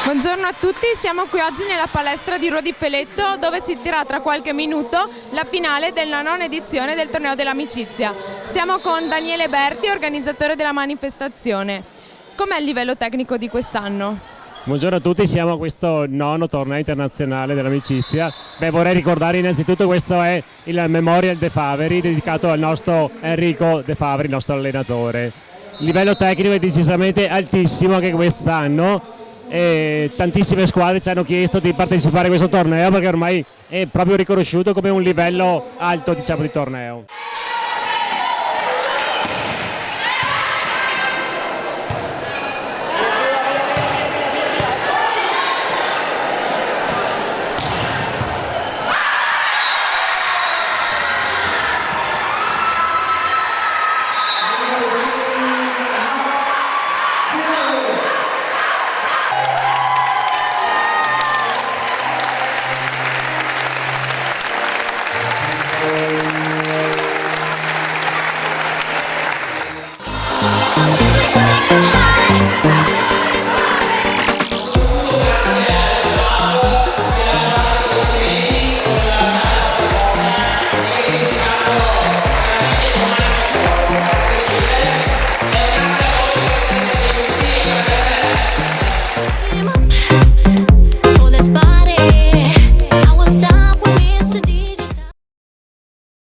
Buongiorno a tutti, siamo qui oggi nella palestra di Ruo di Feletto dove si terrà tra qualche minuto la finale della nona edizione del torneo dell'amicizia. Siamo con Daniele Berti, organizzatore della manifestazione. Com'è il livello tecnico di quest'anno? Buongiorno a tutti, siamo a questo nono torneo internazionale dell'amicizia. Vorrei ricordare innanzitutto questo è il Memorial De Faveri dedicato al nostro Enrico De Faveri, il nostro allenatore. Il livello tecnico è decisamente altissimo anche quest'anno e tantissime squadre ci hanno chiesto di partecipare a questo torneo perché ormai è proprio riconosciuto come un livello alto, diciamo, di torneo.